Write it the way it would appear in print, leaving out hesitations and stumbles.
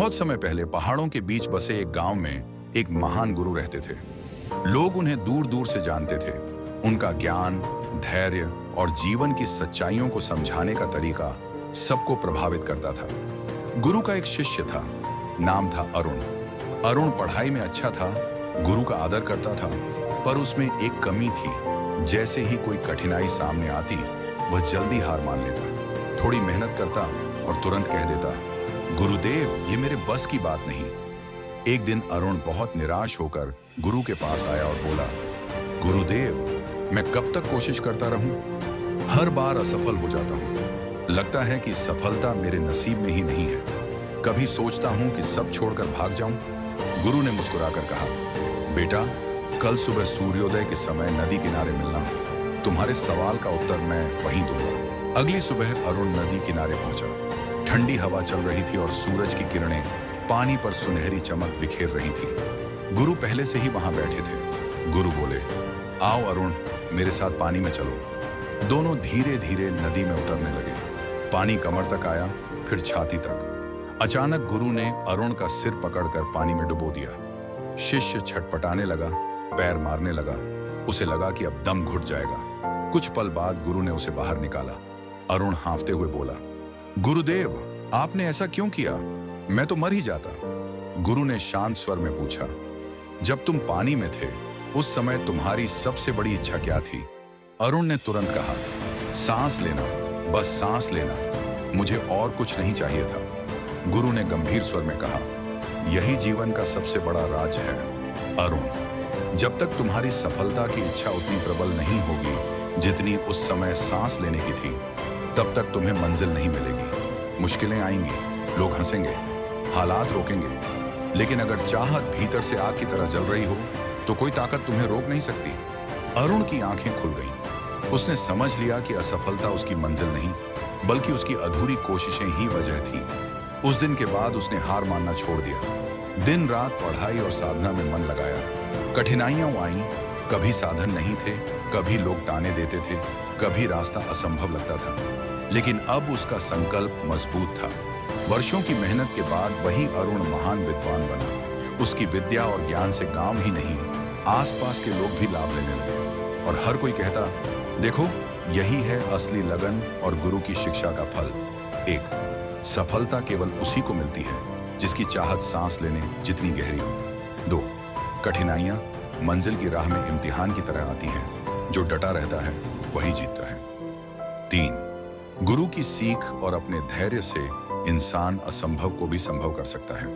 बहुत समय पहले पहाड़ों के बीच बसे एक गांव में एक महान गुरु रहते थे। लोग उन्हें दूर दूर से जानते थे। उनका ज्ञान, धैर्य और जीवन की सच्चाइयों को समझाने का तरीका सबको प्रभावित करता था। गुरु का एक शिष्य था, नाम था अरुण। अरुण पढ़ाई में अच्छा था, गुरु का आदर करता था, पर उसमें एक कमी थी। जैसे ही कोई कठिनाई सामने आती, वह जल्दी हार मान लेता। थोड़ी मेहनत करता और तुरंत कह देता, गुरुदेव, ये मेरे बस की बात नहीं। एक दिन अरुण बहुत निराश होकर गुरु के पास आया और बोला, गुरुदेव, मैं कब तक कोशिश करता रहूं? हर बार असफल हो जाता हूं। लगता है कि सफलता मेरे नसीब में ही नहीं है। कभी सोचता हूं कि सब छोड़कर भाग जाऊं। गुरु ने मुस्कुराकर कहा, बेटा, कल सुबह सूर्योदय के समय नदी किनारे मिलना। तुम्हारे सवाल का उत्तर मैं वहीं दूंगा। अगली सुबह अरुण नदी किनारे पहुंचा। ठंडी हवा चल रही थी और सूरज की किरणें पानी पर सुनहरी चमक बिखेर रही थी। गुरु पहले से ही वहां बैठे थे। गुरु बोले, आओ अरुण, मेरे साथ पानी में चलो। दोनों धीरे धीरे नदी में उतरने लगे। पानी कमर तक आया, फिर छाती तक। अचानक गुरु ने अरुण का सिर पकड़कर पानी में डुबो दिया। शिष्य छटपटाने लगा, पैर मारने लगा। उसे लगा कि अब दम घुट जाएगा। कुछ पल बाद गुरु ने उसे बाहर निकाला। अरुण हांफते हुए बोला, गुरुदेव, आपने ऐसा क्यों किया? मैं तो मर ही जाता। गुरु ने शांत स्वर में पूछा, जब तुम पानी में थे, उस समय तुम्हारी सबसे बड़ी इच्छा क्या थी? अरुण ने तुरंत कहा, सांस लेना, बस सांस लेना। मुझे और कुछ नहीं चाहिए था। गुरु ने गंभीर स्वर में कहा, यही जीवन का सबसे बड़ा राज है अरुण। जब तक तुम्हारी सफलता की इच्छा उतनी प्रबल नहीं होगी जितनी उस समय सांस लेने की थी, तब तक तुम्हें मंजिल नहीं मिलेगी। मुश्किलें आएंगी, लोग हंसेंगे, हालात रोकेंगे, लेकिन अगर चाहत भीतर से आग की तरह जल रही हो तो कोई ताकत तुम्हें रोक नहीं सकती। अरुण की आंखें खुल गईं। उसने समझ लिया कि असफलता उसकी मंजिल नहीं, बल्कि उसकी अधूरी कोशिशें ही वजह थी। उस दिन के बाद उसने हार मानना छोड़ दिया। दिन रात पढ़ाई और साधना में मन लगाया। कठिनाइयां आईं, कभी साधन नहीं थे, कभी लोग ताने देते थे, कभी रास्ता असंभव लगता था, लेकिन अब उसका संकल्प मजबूत था। वर्षों की मेहनत के बाद वही अरुण महान विद्वान बना। उसकी विद्या और ज्ञान से गांव ही नहीं, आसपास के लोग भी लाभ लेने लगे और हर कोई कहता, देखो, यही है असली लगन और गुरु की शिक्षा का फल। एक, सफलता केवल उसी को मिलती है जिसकी चाहत सांस लेने जितनी गहरी हो। दो, कठिनाइयां मंजिल की राह में इम्तिहान की तरह आती हैं। जो डटा रहता है वही जीतता है। तीन, गुरु की सीख और अपने धैर्य से इंसान असंभव को भी संभव कर सकता है।